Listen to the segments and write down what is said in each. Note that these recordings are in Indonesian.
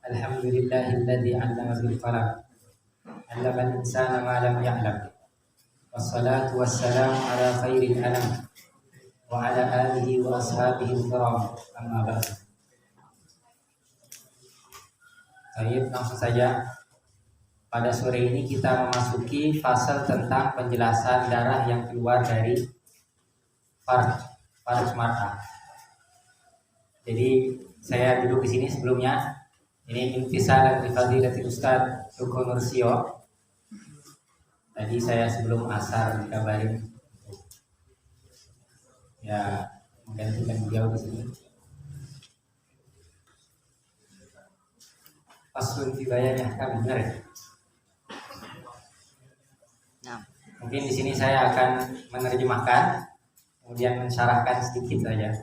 Alhamdulillahilladzi 'allama bil qalam. 'Allamal insana ma lam ya'lam. Wassalatu wassalamu ala khairil anam wa ala alihi wa ashabihi kiram. Amma ba'd. Baik, langsung saja. Pada sore ini kita memasuki fasal tentang penjelasan darah yang keluar dari farj mar'ah. Jadi saya duduk di sini sebelumnya. Ini intisalan li fadilatil Ustaz Ruko Nursio. Tadi saya sebelum asar dikabarin ya menggantikan beliau di sini. Faslun fi bayani ahkam, benar ya? Mungkin di sini saya akan menerjemahkan, kemudian mensyarahkan sedikit saja.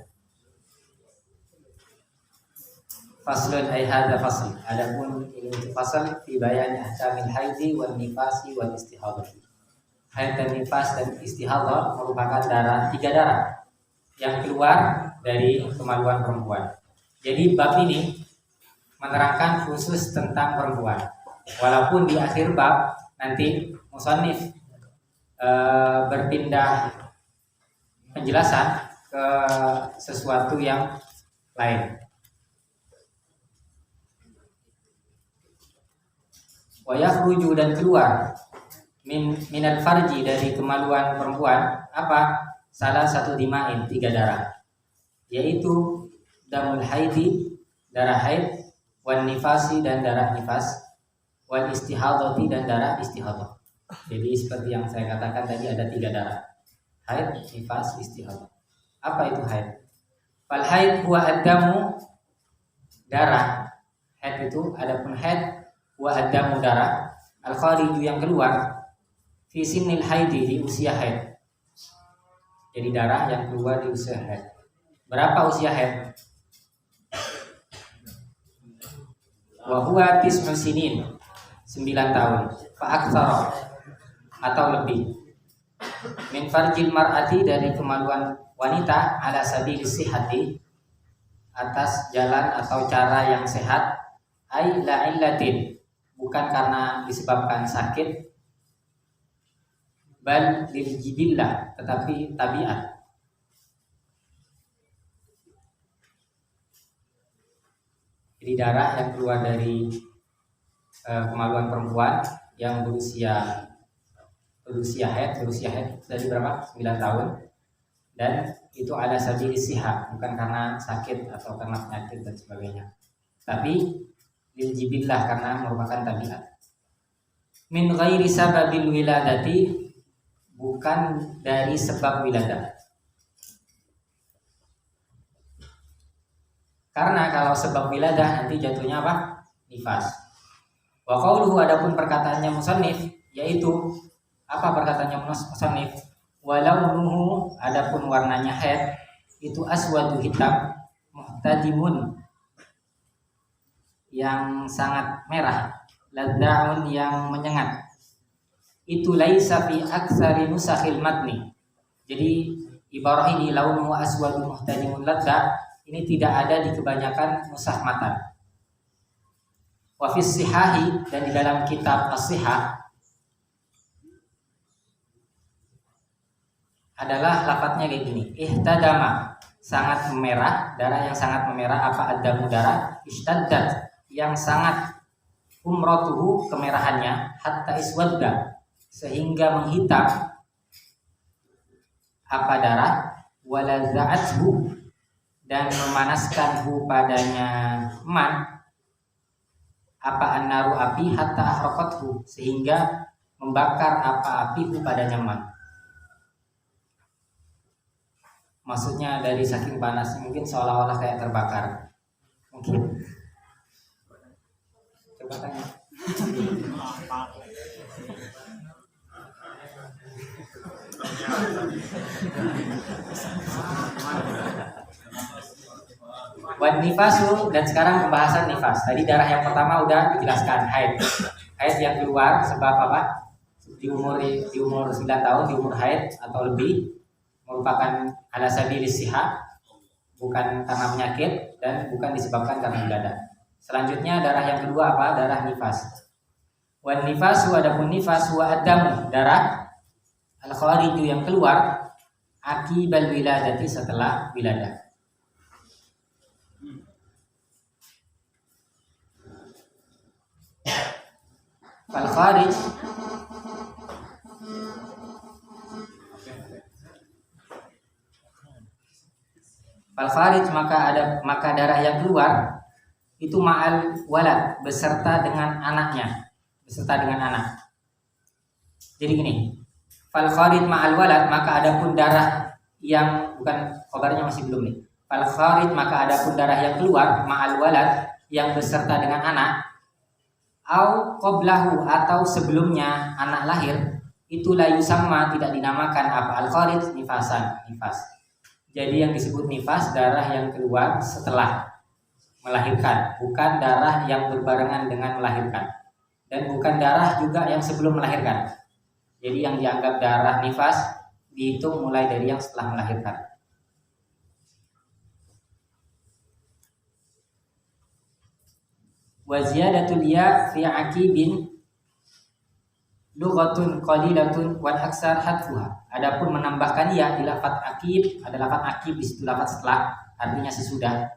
Faslun ay hadza fasl. Adapun ini fasal fi bayani ahkamil haidhi wan nifasi wal istihadhah. Haid dan nifas dan istihadhah merupakan tiga darah yang keluar dari kemaluan perempuan. Jadi bab ini menerangkan khusus tentang perempuan. Walaupun di akhir bab nanti musannif berpindah penjelasan ke sesuatu yang lain. Wa yakhruju, dan keluar minal farji, dari kemaluan perempuan, apa? Salah satu dima'in, tiga darah, yaitu damul haidi, darah haid, wan nifasi, dan darah nifas, wal istihadati, dan darah istihadah. Jadi seperti yang saya katakan tadi, ada tiga darah: haid, nifas, istihadah. Apa itu haid? Fal haid huwa ad-damu, darah haid itu, adapun haid wa ad-damu, darah, al-khariju, yang keluar, fi sinnil haidi, di usia haid. Jadi darah yang keluar di usia haid. Berapa usia haid? Wa huwa tis'u sinin, 9 tahun, fa aktsara, atau lebih. Min farjil mar'ati, dari kemaluan wanita, ala sabilis sihhati, atas jalan atau cara yang sehat, ai la illatin, bukan karena disebabkan sakit, bal lil jibillah, tetapi tabiat. Jadi darah yang keluar dari kemaluan perempuan yang berusia haid dari berapa? 9 tahun, dan itu ada sabilis sihah, bukan karena sakit atau karena penyakit dan sebagainya, tapi lil jibillah, karena merupakan tabiat. Min ghairi sababil wiladati, bukan dari sebab wiladah. Karena kalau sebab wiladah nanti jatuhnya apa? Nifas. Wa qauluhu, adapun perkataannya musannif, yaitu apa perkataannya musannif? Walau nuhu, adapun warnanya haid itu aswadu, hitam, muhtadimun, yang sangat merah, laddaun, yang menyengat. Itu laisa fi aktsari nusakhil matni. Jadi ibarah ini launuhu aswadun muhtadimun ladda, ini tidak ada di kebanyakan nusakh matan. Wa fis sihahi, dan di dalam kitab as-sihah adalah lafadznya kayak gini: ihtadama, sangat memerah, darah yang sangat memerah. Apa ad-damu, darah, ishtaddat, yang sangat, umratuhu, kemerahannya, hatta iswadda, sehingga menghitam. Apa darah? Waladza'athu, dan memanaskanhu, padanya man. Apa annaru, api, hatta ahraqathu, sehingga membakar apa api padanya man. Maksudnya dari saking panas, mungkin seolah-olah kayak terbakar. Mungkin. Coba tanya. Wan nifasu, dan sekarang pembahasan nifas. Tadi darah yang pertama udah dijelaskan, haid. Haid yang keluar sebab apa? Di umur 9 tahun, di umur haid atau lebih, merupakan ala sabilis sihah, bukan karena penyakit dan bukan disebabkan karena wiladah. Selanjutnya darah yang kedua apa? Darah nifas. Wan nifasu, adapun nifas, wa adamu, darah al-khariju yang keluar akibal wiladati, setelah wiladah. Fal kharij maka darah yang keluar itu ma'al walad, beserta dengan anaknya, beserta dengan anak. Jadi gini, fal kharij ma'al walad, maka adapun darah yang bukan khabarnya masih belum nih. Fal kharij maka adapun darah yang keluar ma'al walad, yang beserta dengan anak, au qablahu, atau sebelumnya anak lahir, itu la yusamma, tidak dinamakan apa? Al kharij nifasan, nifas. Jadi yang disebut nifas darah yang keluar setelah melahirkan, bukan darah yang berbarengan dengan melahirkan, dan bukan darah juga yang sebelum melahirkan. Jadi yang dianggap darah nifas dihitung mulai dari yang setelah melahirkan. Wa ziyadatul ya fi aqibin lughatun qalilatun wal aksar hadfuha. Adapun menambahkan ya di lafaz aqib, ada lafaz aqib di situ, lafaz setelah, artinya sesudah.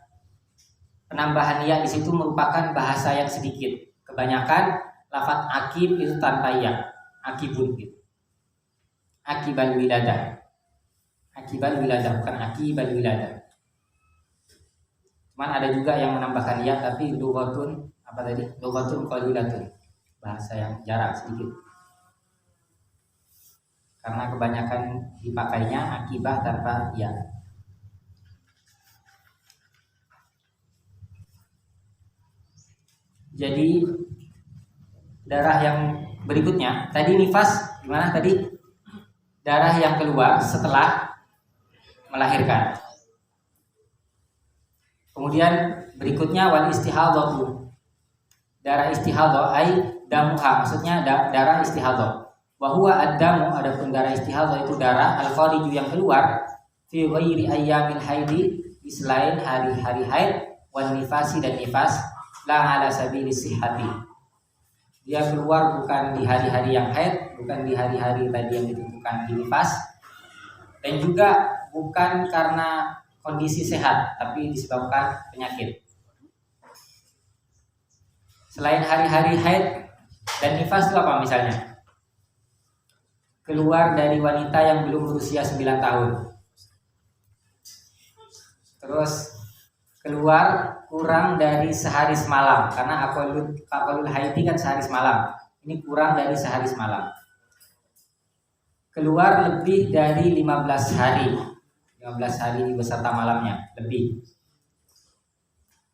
Penambahan ya di situ merupakan bahasa yang sedikit. Kebanyakan lafaz aqib itu tanpa ya, aqibun gitu. Aqibal wiladah. Aqibal wiladah, bukan aqibal wiladah. Cuman ada juga yang menambahkan ya, tapi lughatun apa tadi? Lughatun qalilatun. Bahasa yang jarang sedikit. Karena kebanyakan dipakainya akibah tanpa ya. Jadi darah yang berikutnya, tadi nifas gimana tadi? Darah yang keluar setelah melahirkan. Kemudian berikutnya wal istihadhatu. Darah istihadhah ai damuha, maksudnya darah istihadhah. Wa huwa ad-damu, adapun darah istihadhah itu darah al-khariju yang keluar fi ghairi ayyamil haidi, di selain hari-hari haid, wan nifasi, dan nifas, la ala sabili sihhati. Dia keluar bukan di hari-hari yang haid, bukan di hari-hari tadi yang ditentukan di nifas, dan juga bukan karena kondisi sehat, tapi disebabkan penyakit. Selain hari-hari haid dan nifas itu apa misalnya? Keluar dari wanita yang belum berusia 9 tahun. Terus keluar kurang dari sehari semalam, karena aqallul haidi kan sehari semalam. Ini kurang dari sehari semalam. Keluar lebih dari 15 hari. 15 hari beserta malamnya, lebih.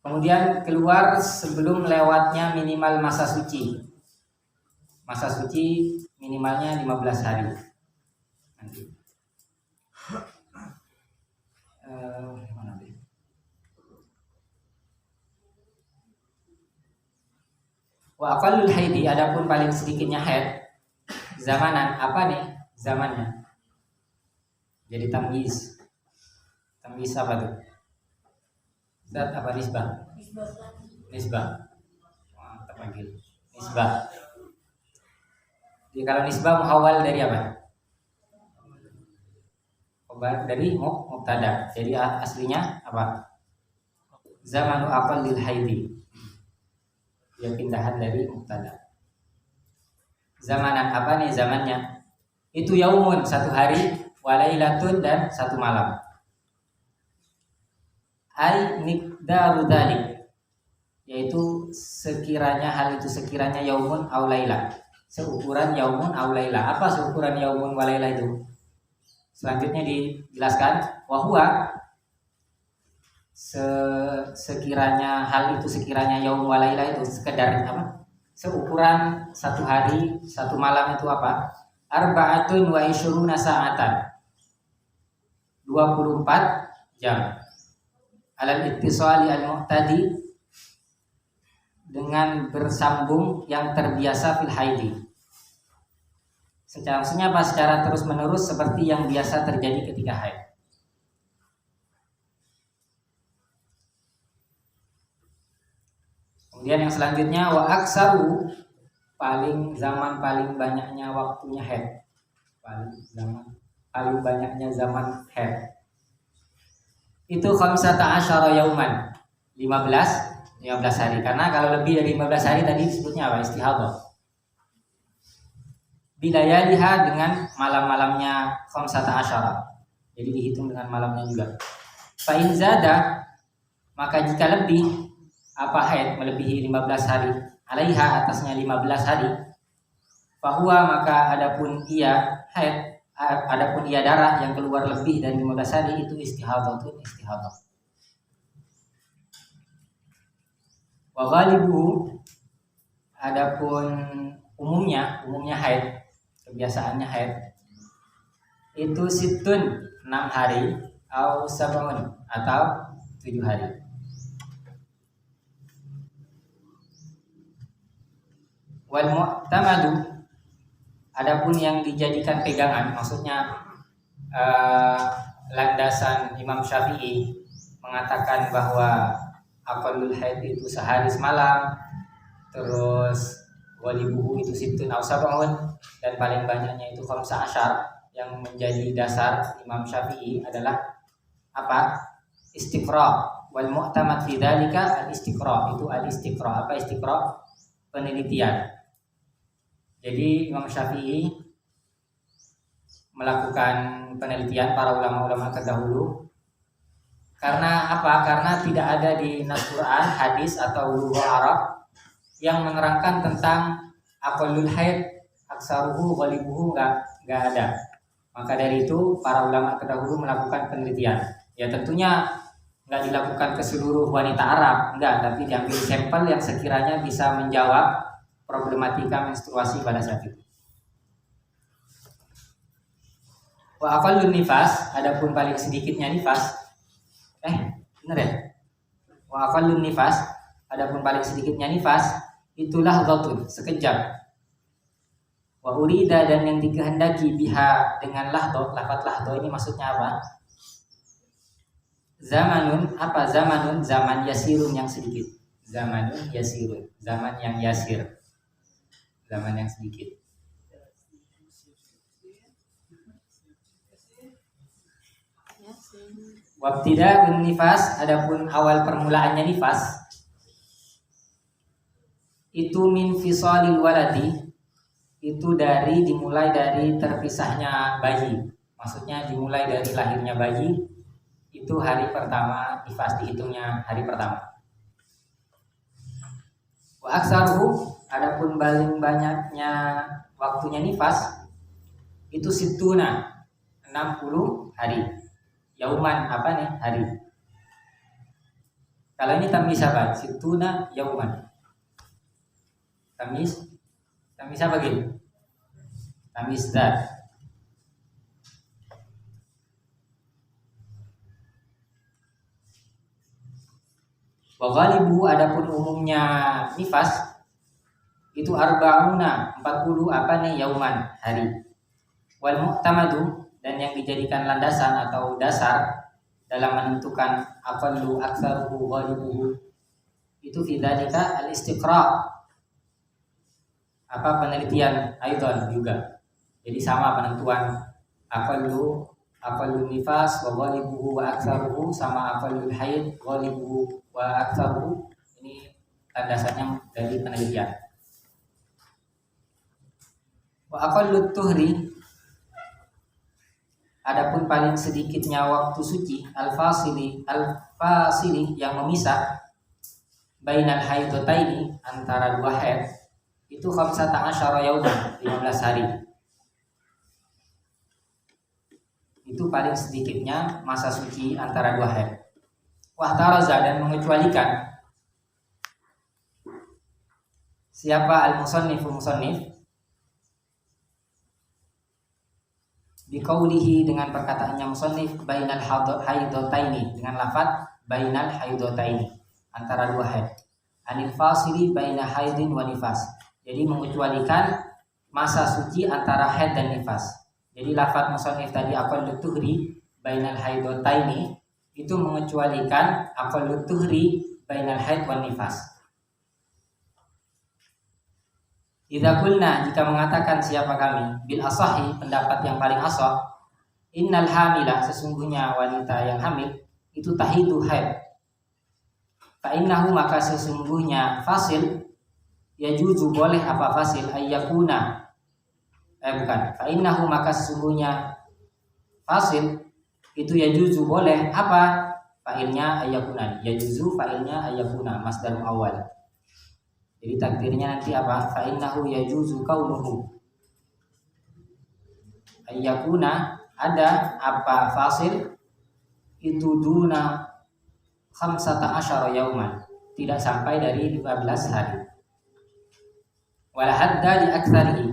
Kemudian keluar sebelum lewatnya minimal masa suci. Masa suci minimalnya 15 hari. Nanti. Wa aqallul haidi, adapun paling sedikitnya haid, zamanan, apa nih zamannya? Jadi tamyiz. Tamyiz apa tuh? Zat apa nisbah? Nisbah. Wah, terpanggil. Nisbah. Jadi kalau nisbah muhawal dari apa? Dari mubtada. Jadi aslinya apa? Zamanu aqallil haidi. Dia pindahan dari mubtada. Zamanan apa nih zamannya? Itu yaumun, satu hari, walailatun, dan satu malam. Ai miqdaru dzalik, yaitu sekiranya hal itu sekiranya yaumun aw laila, seukuran yaumun aw laila. Apa seukuran yaumun wa laila itu? Selanjutnya dijelaskan wa huwa, sekiranya hal itu sekiranya yaum wa laila itu sekedar apa? Seukuran satu hari satu malam itu apa? Arba'atun wa isyruna sa'atan, 24 jam. Alal ittisali al-mu'tadi, dengan bersambung yang terbiasa fil haidi. Maksudnya apa? Secara terus menerus seperti yang biasa terjadi ketika haid. Kemudian yang selanjutnya wa aksaru, zaman paling banyaknya waktunya haid. Paling banyaknya zaman haid. Itu 15 yauman. 15 hari. Karena kalau lebih dari 15 hari tadi disebutnya apa? Istihadhah. Bilayaliha, dengan malam-malamnya 15. Jadi dihitung dengan malamnya juga. Fa in zada, maka jika lebih haid melebihi 15 hari, alaiha, atasnya 15 hari, fahuwa, maka adapun ia haid, adapun ia darah yang keluar lebih dari 15 hari, itu istihadhah. Wa ghalibuhu, adapun umumnya haid, kebiasaannya haid, itu situn, 6 hari, atau sab'un, atau 7 hari. Wal mu'tamadu, adapun yang dijadikan pegangan, maksudnya landasan Imam Syafi'i mengatakan bahwa aqallul haid itu sehari semalam, terus walibuhu itu situn aw sab'un, dan paling banyaknya itu 15. Yang menjadi dasar Imam Syafi'i adalah apa? Istiqra. Wal mu'tamad fi dzalika al-istiqra. Itu al-istiqra. Apa istiqra? Penelitian. Jadi Imam Syafi'i melakukan penelitian, para ulama-ulama terdahulu. Karena apa? Karena tidak ada di nas Quran, hadis atau lughah Arab yang menerangkan tentang aqallul haid, aksaruhu, ghalibuhu, enggak ada. Maka dari itu para ulama terdahulu melakukan penelitian. Ya tentunya enggak dilakukan ke seluruh wanita Arab, enggak, tapi diambil sampel yang sekiranya bisa menjawab problematika menstruasi pada saat itu. Wa aqallun nifas, adapun paling sedikitnya nifas. Benar ya? Wa aqallun nifas, adapun paling sedikitnya nifas, itulah lahdhatun, sekejap. Wa urida, dan yang dikehendaki biha dengan lahdhah. Lafaz lahdhah ini maksudnya apa? Zamanun, apa? Zamanun, zaman yasirun, yang sedikit. Zamanun yasirun, zaman yang yasir, zaman yang sedikit. Wabtida'un nifas, adapun awal permulaannya nifas, itu min fisalil waladi, itu dimulai dari terpisahnya bayi. Maksudnya dimulai dari lahirnya bayi, itu hari pertama nifas, dihitungnya hari pertama. Wa aksaruhu, adapun paling banyaknya waktunya nifas, itu situna, 60 hari. Yauman, apa nih? Hari. Kalau ini tamis apa? Situna yauman. Tamis apa gini? Tamis zat. Wa ghalibu, adapun umumnya nifas, itu arba'una, 40, apa nih? Yauman, hari. Wal mu'tamadu, dan yang dijadikan landasan atau dasar dalam menentukan aqallu, aktsaruhu, ghalibuhu, itu fi dzalika al-istiqra, apa? Penelitian aidan juga. Jadi sama penentuan aqallu nifas wa ghalibuhu wa aktsaruhu, sama aqallul haid, ghalibuhu wa aktsaruhu. Ini landasannya dari penelitian. Wa aqallut tuhri, adapun paling sedikitnya waktu suci, al-fasili yang memisah, bainal haidotaini, antara dua haid, itu 15 yauman, 15 hari. Itu paling sedikitnya masa suci antara dua haid. Wahtaraza, dan mengecualikan siapa? Al-musannif biqaulihi, dengan perkataannya musannif, bainal haidotaini, dengan lafaz bainal haidotaini, antara dua haid. Anil fasili baina haidin wa nifas, jadi mengecualikan masa suci antara haid dan nifas. Jadi lafaz musannif tadi aqallut tuhri bainal haidotaini, itu mengecualikan aqallut tuhri bainal haid wa nifas. Idza qulna, jika mengatakan siapa kami, bil asahi, pendapat yang paling asah, innal hamila, sesungguhnya wanita yang hamil itu tahidu haid. Fa innahu, maka sesungguhnya fasil, yajuzu boleh apa fasil, ayyakuna bukan. Fa innahu, maka sesungguhnya fasil itu yajuzu boleh apa? Fa'ilnya ayyakuna. Yajuzu fa'ilnya ayyakuna, masdar awal. Jadi takdirnya nanti apa? Fa innahu yajuzu kaunuhu. Ayyakuna, ada apa fasil itu duna khamsata asyara yauman, tidak sampai dari 15 hari. Wala hadda li aktsarihi,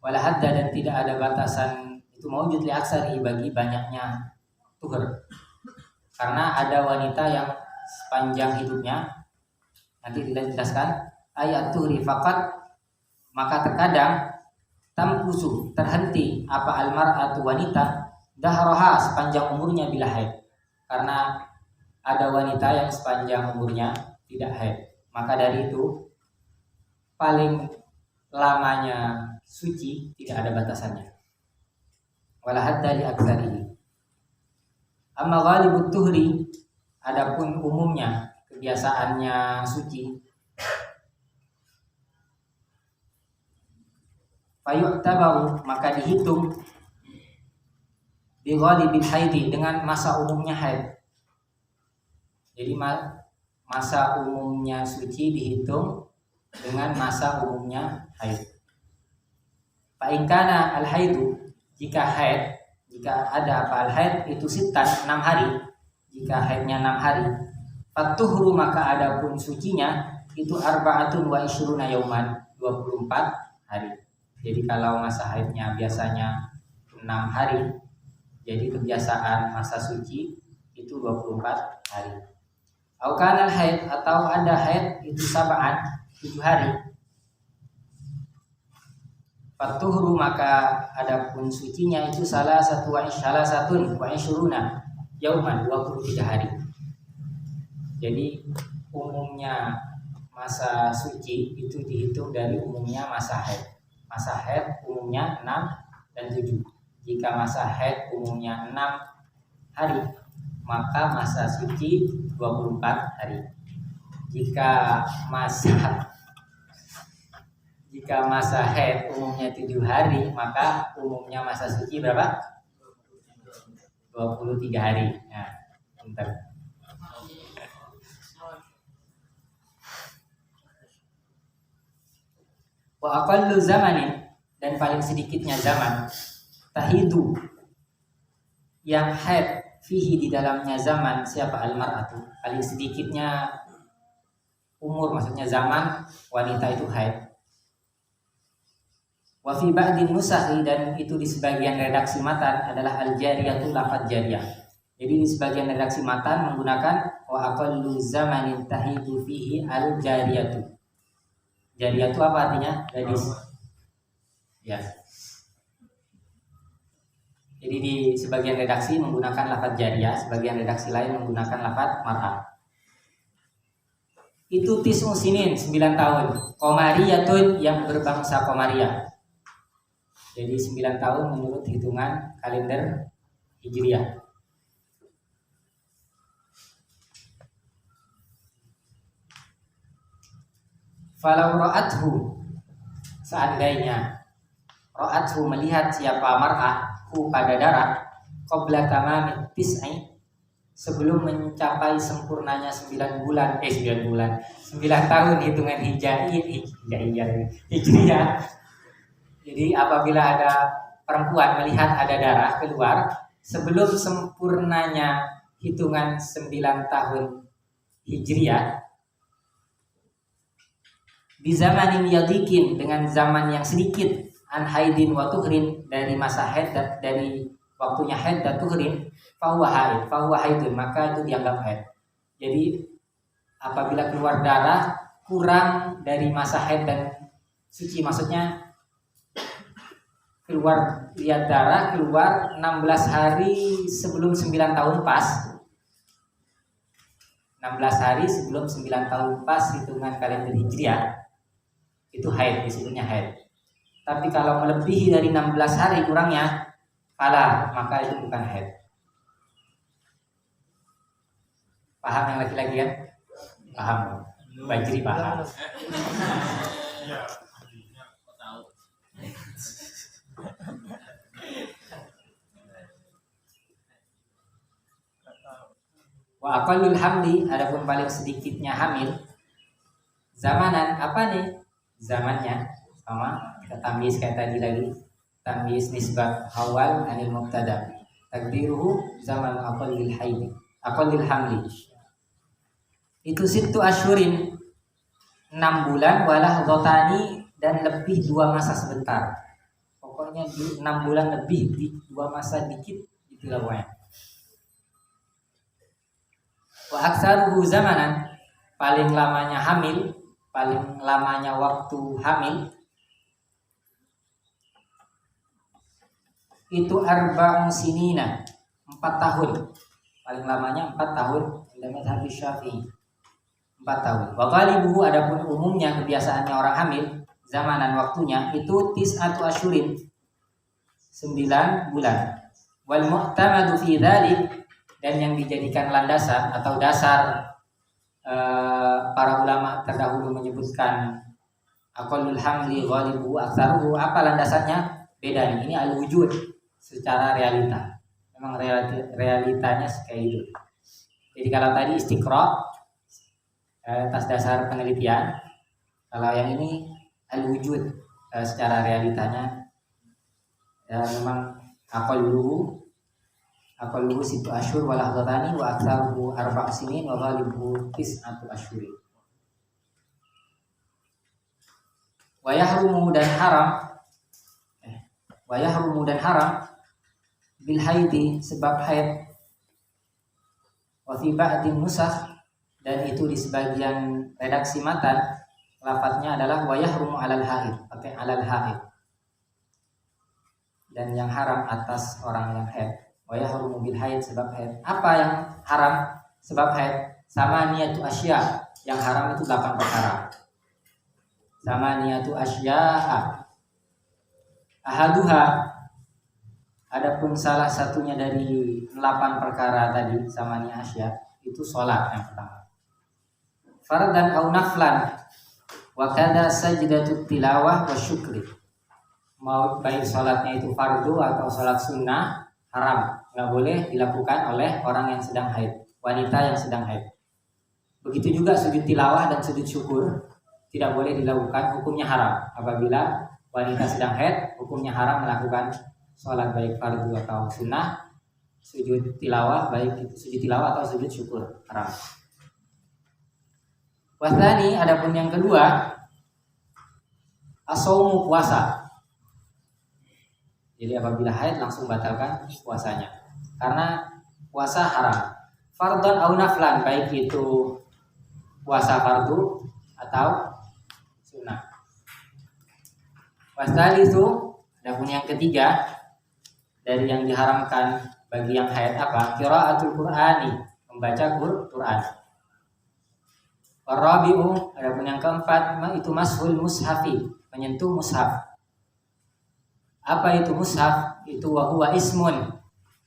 wala hadda, dan tidak ada batasan itu maujud li aktsarihi, bagi banyaknya tuhur. Karena ada wanita yang sepanjang hidupnya, nanti tidak dijelaskan, ayat tuhri faqat, maka terkadang tamkusu, terhenti apa almar'atu, wanita, dahroha, sepanjang umurnya bila haid. Karena ada wanita yang sepanjang umurnya tidak haid, maka dari itu paling lamanya suci tidak ada batasannya. Wala hadda li aktsarihi. Amma ghalibut tuhri, adapun umumnya kebiasaannya suci, fayu'tabaru, maka dihitung bi ghalibil haidi, dengan masa umumnya haid. Jadi masa umumnya suci dihitung dengan masa umumnya haid. Fa in kana al haidu, jika haid, jika ada apa al haid itu sitan, 6 hari, jika haidnya 6 hari, fatuhru, maka adapun sucinya itu arba'atun wa isyruna yauman, 24 hari. Jadi kalau masa haidnya biasanya 6 hari, jadi kebiasaan masa suci itu 24 hari. Au kana al haid, atau ada haid itu sab'an, 7 hari. Fatuhru, maka adapun sucinya itu salah satun wa isyruna yauman, 23 hari. Jadi umumnya masa suci itu dihitung dari umumnya masa haid. Masa haid umumnya 6 dan 7. Jika masa haid umumnya 6 hari, maka masa suci 24 hari. Jika masa haid umumnya 7 hari, maka umumnya masa suci berapa? 23 hari. Nah, bentar. Wa aqallu zamanin, dan paling sedikitnya zaman, tahidu, yang haid fihi, di dalamnya zaman, siapa? Almar'atu, paling sedikitnya umur, maksudnya zaman wanita itu haid. Wa fi ba'din nusakhi, dan itu di sebagian redaksi matan adalah al-jariyatu, lafadz jariyah. Jadi di sebagian redaksi matan menggunakan wa aqallu zamanin tahidu fihi al-jariyatu. Jariyah itu apa artinya? Gadis. Ya. Jadi di sebagian redaksi menggunakan lafadz jariyah, sebagian redaksi lain menggunakan lafadz mar'ah. Itu tis'u sinin, 9 tahun. Qamariyatun, yang berbangsa Qamariyah. Jadi 9 tahun menurut hitungan kalender Hijriah. Falau ra'athu, seandainya ra'athu, melihat siapa mar'ah, hu pada darah, qabla tamamit tis'i, sebelum mencapai sempurnanya 9 bulan, 9 tahun hitungan Hijriah. Jadi apabila ada perempuan melihat ada darah keluar sebelum sempurnanya hitungan 9 tahun Hijriah, di zamanin yadikin, dengan zaman yang sedikit, an haidin wa tuhrin, dari masa haid, dari waktunya haid dan tuhrin, fahuwa haidun, maka itu dianggap haid. Jadi apabila keluar darah kurang dari masa haid dan suci, maksudnya lihat darah keluar 16 hari sebelum 9 tahun pas, 16 hari sebelum 9 tahun pas hitungan kalender Hijriah, itu haid, disebutnya haid. Tapi kalau melebihi dari 16 hari kurangnya, fala, maka itu bukan haid. Paham yang laki-laki kan? Paham. Bajri paham. Wa aqallul hamli, adapun paling sedikitnya hamil, zamanan apa nih? Zamannya sama kita tamyiz kayak tadi lagi. Tamyiz nisbat awal anil mubtada. Takdiruhu zaman aqallil haid. Aqallil hamli. Itu 6 asyurin, 6 bulan, walah dhotani, dan lebih 2 masa sebentar. Pokoknya 6 bulan lebih, 2 masa dikit itulah pokoknya. Wa aksaruhu zamanan, paling lamanya hamil, paling lamanya waktu hamil itu arba'un sinina, 4 tahun. Paling lamanya 4 tahun dalam mazhab Syafi'i. 4 tahun. Wa ghalibuhu, adapun umumnya kebiasaannya orang hamil, zamanan waktunya itu 9 asyurin, 9 bulan. Wal mu'tamadu fi dzalik, dan yang dijadikan landasan atau dasar para ulama terdahulu menyebutkan aqallul hamli ghalibuhu aktsaruhu, apa landasannya? Beda nih. Ini al-wujud secara realita. Memang realitanya kayak gitu. Jadi kalau tadi istiqra atas dasar penelitian, kalau yang ini al-wujud secara realitanya memang aqalluhu 6 asyhur wa lahdhatani wa aktsaruhu 4 sinin wa ghalibuhu 9 asyhurin. Wa yahrumu dan haram bil haidi, sebab haid, wa fi ba'din nusakh, dan itu di sebagian redaksi matan lafadznya adalah wa yahrumu 'alal haid, pakai 'alal haid, dan yang haram atas orang yang haid. Wa yahrumu bil haid, sebab haid. Apa yang haram sebab haid? Sama niyatu asya, yang haram itu 8 perkara. Sama niyatu asya ahaduha, adapun salah satunya dari 8 perkara tadi sama niyatu asya itu sholat yang pertama. Fardan au naflan, wa kada sajdatut tilawah wa syukri. Mau baik sholatnya itu fardu atau sholat sunnah, haram, nggak boleh dilakukan oleh orang yang sedang haid, wanita yang sedang haid. Begitu juga sujud tilawah dan sujud syukur tidak boleh dilakukan, hukumnya haram. Apabila wanita sedang haid, hukumnya haram melakukan sholat baik fardu atau sunnah, sujud tilawah baik itu sujud tilawah atau sujud syukur, haram. Wasani, adapun yang kedua, as-shaumu, puasa. Jadi apabila haid langsung batalkan puasanya, karena puasa haram. Fardhon au naflan, baik itu puasa fardu atau sunnah. Wasali itu, adapun yang ketiga dari yang diharamkan bagi yang haid apa? Qiraatul Qur'ani, membaca Quran. Warabi'u, adapun yang keempat itu mashul mushafi, menyentuh mushaf. Apa itu mushaf? Itu wa huwa ismun,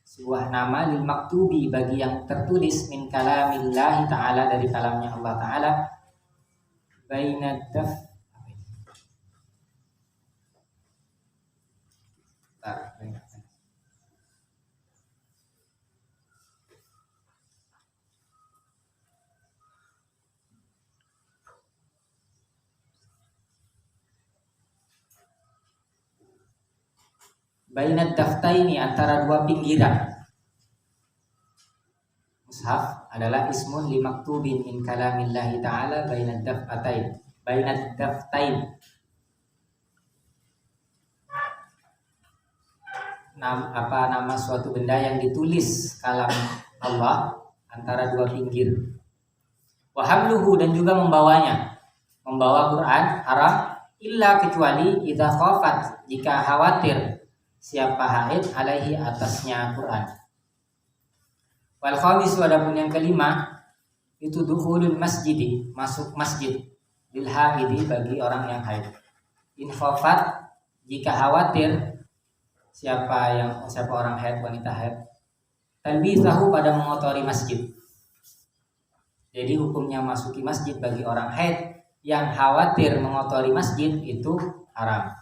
sebuah nama, lil maktubi, bagi yang tertulis, min kalamillahi ta'ala, dari kalamnya Allah Ta'ala, bainad daf bainad daftaini, antara 2 pinggiran. Mushaf adalah ismun li maktubin min kalamillahi ta'ala bainad daftain. Bainad daftain, nama suatu benda yang ditulis kalam Allah antara 2 pinggir. Wa hamluhu, dan juga membawanya. Membawa Quran haram, illa, kecuali idza khafat, jika khawatir siapa haid alaihi, atasnya Quran. Wal khamis, adapun yang kelima itu dukhulul masjidi, masuk masjid. lil haidi bagi orang yang haid. In khafat jika khawatir siapa orang haid, wanita haid, talbisahu pada mengotori masjid. Jadi hukumnya masuki masjid bagi orang haid yang khawatir mengotori masjid itu haram.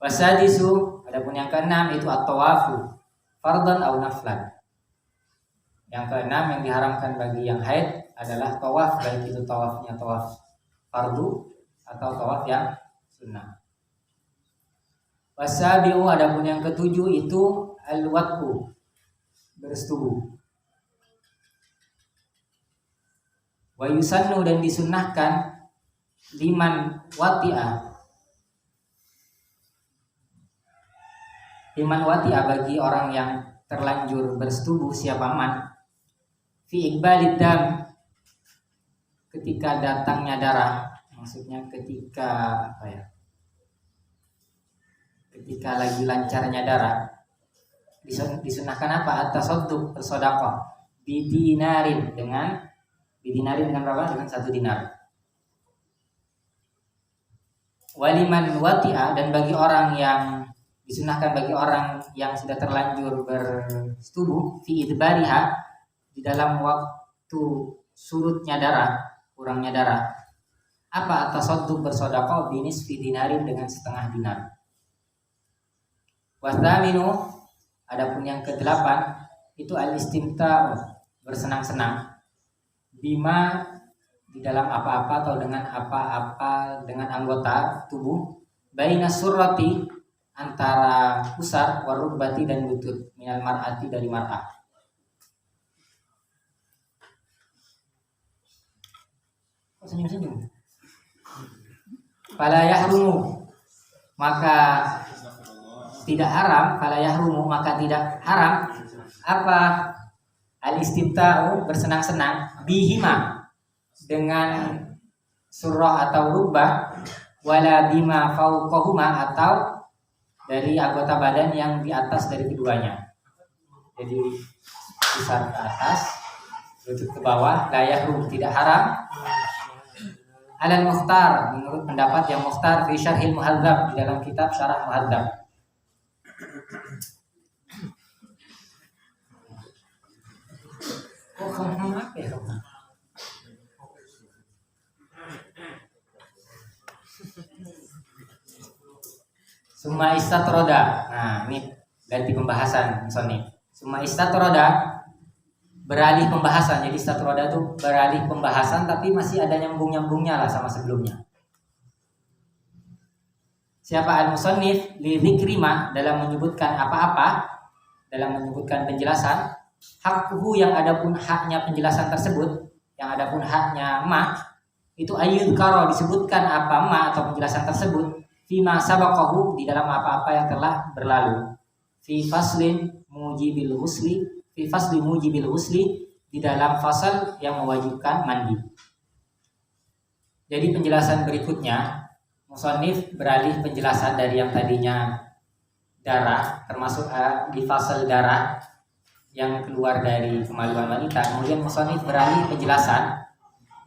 Wasadisu, adapun yang keenam itu at-tawafu fardhan au naflan. Yang keenam yang diharamkan bagi yang haid adalah tawaf, baik itu tawafnya tawaf fardu atau tawaf yang sunnah. Wasabiu, adapun yang ketujuh itu al-wat'u, bersetubuh. Wa yusannu, dan disunnahkan liman wati'a bagi orang yang terlanjur bersetubuh siapa man fi iqbalid dam, ketika datangnya darah, maksudnya ketika ketika lagi lancarnya darah, disunahkan apa? At-tasadduq, bersedekah bidinarin dengan berapa? Dengan 1 dinar. Waliman wati'a, dan bagi orang yang disunahkan bagi orang yang sudah terlanjur bersetubuh fi idbariha, di dalam waktu surutnya darah, kurangnya darah, apa? At-tasadduq, bersedekah binisfi dinarin, dengan 1/2 dinar. Wathaminu, adapun yang ke-8 itu al-istimta'u, bersenang-senang bima, di dalam apa-apa atau dengan apa-apa, dengan anggota tubuh, baina surrati, antara pusar, warukbati, dan lutut, minal mar'ati, dari mar'ah. Kok senyum-senyum? Fala yahrumu, maka tidak haram, fala yahrumu, maka tidak haram apa? Al-istimta'u, bersenang-senang bihima, dengan surah atau rubah, wala bima fauqahuma, atau dari anggota badan yang di atas dari keduanya. Jadi pusar ke atas, lutut ke bawah, la yahrum, tidak haram. Alal mukhtar, menurut pendapat yang mukhtar, fi syarhil muhadzab, di dalam kitab syarah muhadzab. Oh, kamu apa ya? Summa istatroda. Nah, ini ganti pembahasan Sony. Summa istatroda, beralih pembahasan. Jadi istatroda itu beralih pembahasan, tapi masih ada nyambung-nyambungnya lah sama sebelumnya. Siapa al-musannif li dzikrima, dalam menyebutkan apa-apa, dalam menyebutkan penjelasan, hakku yang adapun haknya penjelasan tersebut, yang adapun haknya ma, itu ayyudkara, disebutkan apa ma atau penjelasan tersebut, fima sabaqahu, di dalam apa-apa yang telah berlalu, fi fasli mujibil husli, di dalam fasal yang mewajibkan mandi. Jadi penjelasan berikutnya, musannif beralih penjelasan dari yang tadinya darah, termasuk di fasal darah yang keluar dari kemaluan wanita, kemudian musannif beralih penjelasan,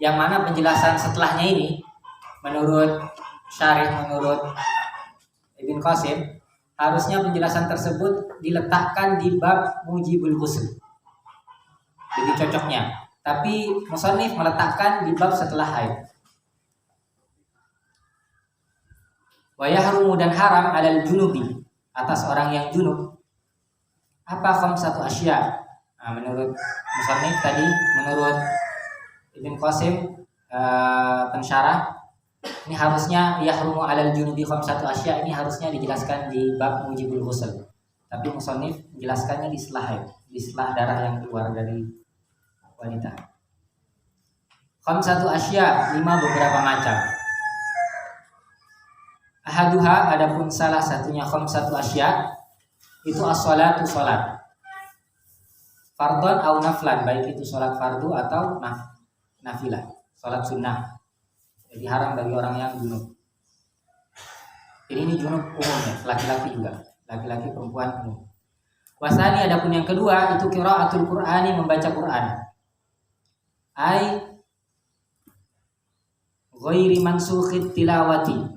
yang mana penjelasan setelahnya ini menurut syarih, menurut Ibn Qasim, harusnya penjelasan tersebut diletakkan di bab mujibul ghusl, jadi cocoknya, tapi musannif meletakkan di bab setelah haid. Wa yahrumu, dan haram alal junubi, atas orang yang junub, apa? Khamsatu asya. Nah, menurut musannif tadi, menurut Ibn Qasim pensyarah, ini harusnya yahrumu alal junubi khamsatu asya, ini harusnya dijelaskan di bab mujibul ghusl, tapi musannif menjelaskannya di setelah haid, di setelah darah yang keluar dari wanita. Khamsatu asya, 5 beberapa macam. Ahaduha, adapun salah satunya khamsatu asya, itu as-sholatu, sholat, fardhon au naflan, baik itu sholat fardu atau nafilah, sholat sunnah. Jadi haram bagi orang yang junub. Jadi ini junub umum ya, laki-laki juga, laki-laki perempuan umum. Wasani, adapun yang kedua itu qiraatul Qur'ani, membaca Quran. ghairi mansukhit tilawati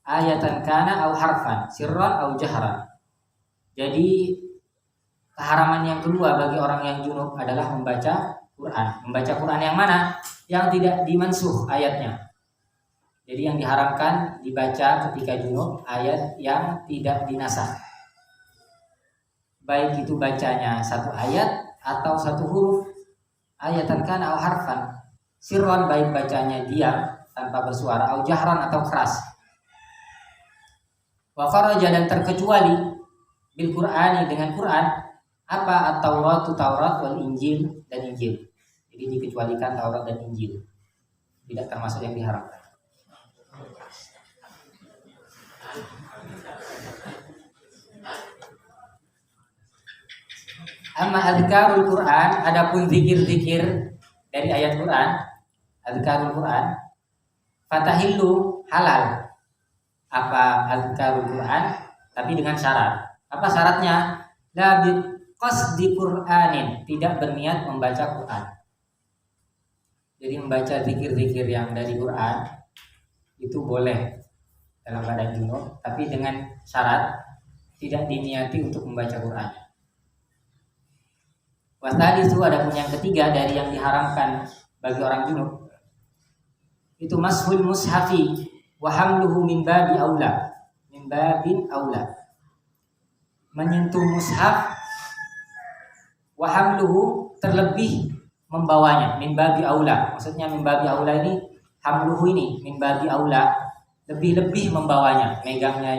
ayatan kana au harfan sirran au jahran. Jadi keharaman yang kedua bagi orang yang junub adalah membaca Quran. Membaca Quran yang mana? Yang tidak dimansuh ayatnya. Jadi yang diharamkan dibaca ketika junub ayat yang tidak dinasakh. Baik itu bacanya satu ayat atau satu huruf, ayatan kana au harfan, sirran baik bacanya diam tanpa bersuara, au jahran atau keras. Wa kharaja dan terkecuali bil Qur'ani dengan Quran apa at-Taurat, Taurat wal Injil dan Injil. Jadi dikecualikan Taurat dan Injil. Tidak termasuk yang diharamkan. Amma adzkarul Quran, adapun zikir-zikir dari ayat Quran, adzkarul Quran, fatahillu halal. Apa adzkarul Quran? Tapi dengan syarat. Apa syaratnya? La bi qasdi Qur'anin, tidak berniat membaca Quran. Jadi membaca zikir-zikir yang dari Quran itu boleh dalam keadaan junub, tapi dengan syarat tidak diniati untuk membaca Quran. Wasali itu ada pun yang ketiga dari yang diharamkan bagi orang junub itu mashul mushafi wa hamluhu min babi aula, min babin aula, menyentuh mushaf wa hamluhu terlebih membawanya, min babi aula. Maksudnya min babi aula ini hamluhu ini min babi aula, lebih-lebih membawanya, megangnya